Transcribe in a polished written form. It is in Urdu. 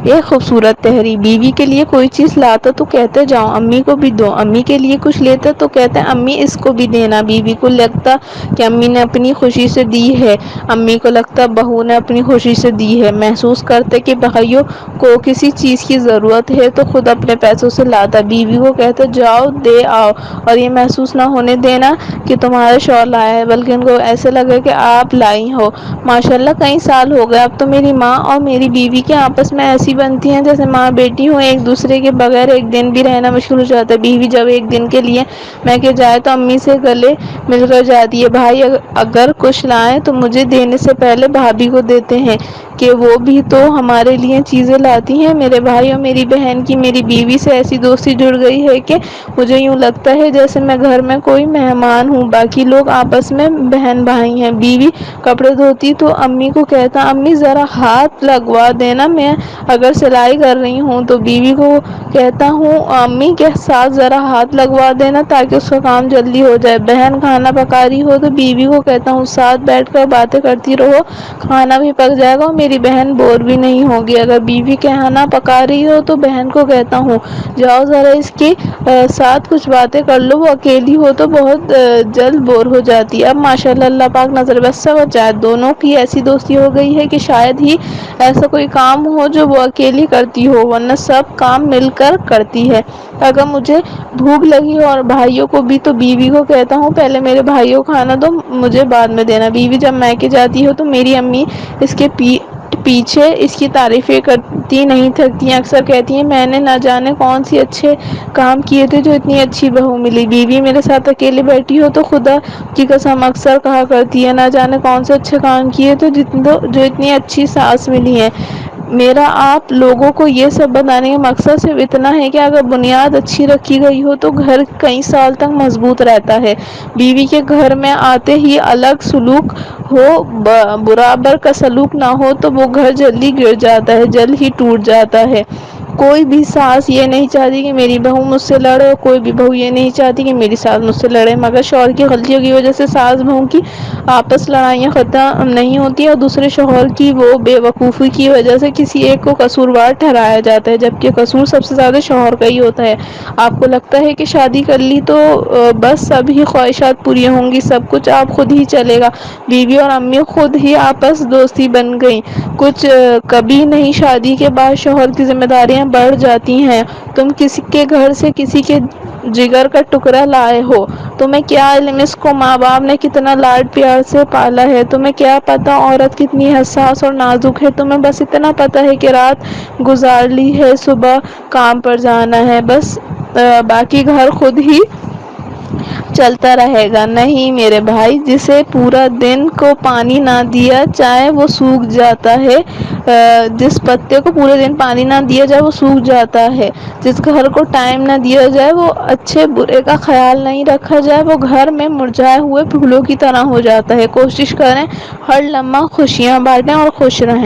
ایک خوبصورت تحریر: بیوی کے لیے کوئی چیز لاتا تو کہتے جاؤ امی کو بھی دو، امی کے لیے کچھ لیتا تو کہتے امی اس کو بھی دینا۔ بیوی کو لگتا کہ امی نے اپنی خوشی سے دی ہے، امی کو لگتا بہو نے اپنی خوشی سے دی ہے۔ محسوس کرتے کہ بھائیوں کو کسی چیز کی ضرورت ہے تو خود اپنے پیسوں سے لاتا، بیوی کو کہتا جاؤ دے آؤ، اور یہ محسوس نہ ہونے دینا کہ تمہارا شوہر لایا ہے، بلکہ ان کو ایسے لگے کہ آپ لائی ہو۔ ماشاءاللہ کئی سال ہو گئے اب تو میری ماں اور میری بیوی کے آپس میں ایسی بنتی ہیں جیسے ماں بیٹی ہوں، ایک دوسرے کے بغیر ایک دن بھی رہنا مشکل ہو جاتا ہے۔ بیوی جب ایک دن کے لیے میکے جائے تو امی سے گلے مل کر جاتی ہے، بھائی اگر کچھ لائیں تو مجھے دینے سے پہلے بھابھی کو دیتے ہیں کہ وہ بھی تو ہمارے لیے چیزیں لاتی ہیں۔ میرے بھائی اور میری بہن کی میری بیوی سے ایسی دوستی جڑ گئی ہے کہ مجھے یوں لگتا ہے جیسے میں گھر میں کوئی مہمان ہوں، باقی لوگ آپس میں بہن بھائی ہیں۔ بیوی کپڑے دھوتی تو امی کو کہتا امی ذرا ہاتھ لگوا دینا، میں اگر سلائی کر رہی ہوں تو بیوی کو کہتا ہوں امی کے ساتھ ذرا ہاتھ لگوا دینا تاکہ اس کا کام جلدی ہو جائے۔ بہن کھانا پکا رہی ہو تو بیوی کو کہتا ہوں ساتھ بیٹھ کر باتیں کرتی رہو، کھانا بھی پک جائے گا اور میری بہن بور بھی نہیں ہوگی۔ اگر بیوی کھانا پکا رہی ہو تو بہن کو کہتا ہوں جاؤ ذرا اس کے ساتھ کچھ باتیں کر لو، وہ اکیلی ہو تو بہت جلد بور ہو جاتی ہے۔ اب ماشاءاللہ اللہ پاک نظر بس سے بچائے، دونوں کی ایسی دوستی ہو گئی ہے کہ شاید ہی ایسا کوئی کام ہو جو وہ اکیلی کرتی ہو، ورنہ سب کام مل کر کرتی ہے۔ اگر مجھے بھوک لگی ہو اور بھائیوں کو بھی تو بیوی کو کہتا ہوں پہلے میرے بھائیوں کو کھانا دو مجھے بعد میں دینا۔ بیوی جب میکے جاتی ہو تو میری امی اس کے پیچھے اس کی تعریفیں کرتی نہیں تھکتی ہیں، اکثر کہتی ہیں میں نے نہ جانے کون سی اچھے کام کیے تھے جو اتنی اچھی بہو ملی۔ بیوی میرے ساتھ اکیلے بیٹھی ہو تو خدا کی قسم اکثر کہا کرتی ہے نہ جانے کون سے اچھے کام کیے تھے جو اتنی اچھی ساس ملی ہے۔ میرا آپ لوگوں کو یہ سب بتانے کا مقصد صرف اتنا ہے کہ اگر بنیاد اچھی رکھی گئی ہو تو گھر کئی سال تک مضبوط رہتا ہے۔ بیوی کے گھر میں آتے ہی الگ سلوک ہو، برابر کا سلوک نہ ہو تو وہ گھر جلدی گر جاتا ہے، جلد ہی ٹوٹ جاتا ہے۔ کوئی بھی ساس یہ نہیں چاہتی کہ میری بہو مجھ سے لڑے، اور کوئی بھی بہو یہ نہیں چاہتی کہ میری ساس مجھ سے لڑے، مگر شوہر کی غلطیوں کی وجہ سے ساس بہو کی آپس لڑائیاں ختم نہیں ہوتی اور دوسرے شوہر کی وہ بے وقوفی کی وجہ سے کسی ایک کو قصوروار ٹھہرایا جاتا ہے، جبکہ قصور سب سے زیادہ شوہر کا ہی ہوتا ہے۔ آپ کو لگتا ہے کہ شادی کر لی تو بس سبھی خواہشات پوری ہوں گی، سب کچھ آپ خود ہی چلے گا، بیوی اور امی خود ہی آپس دوستی بن گئی، کچھ کبھی نہیں۔ شادی کے بعد شوہر کی ذمہ داریاں بڑھ جاتی ہیں۔ تم کسی کے گھر سے کسی کے جگر کا ٹکڑا لائے ہو، تمہیں کیا علم اس کو ماں باپ نے کتنا لاڈ پیار سے پالا ہے، تمہیں کیا پتا عورت کتنی حساس اور نازک ہے، تمہیں بس اتنا پتا ہے کہ رات گزار لی ہے صبح کام پر جانا ہے، بس باقی گھر خود ہی چلتا رہے گا۔ نہیں میرے بھائی، جسے پورا دن کو پانی نہ دیا جائے وہ سوکھ جاتا ہے، جس پتے کو پورے دن پانی نہ دیا جائے وہ سوکھ جاتا ہے، جس گھر کو ٹائم نہ دیا جائے، وہ اچھے برے کا خیال نہیں رکھا جائے وہ گھر میں مرجھائے ہوئے پھولوں کی طرح ہو جاتا ہے۔ کوشش کریں ہر لمحہ خوشیاں بانٹیں اور خوش رہیں۔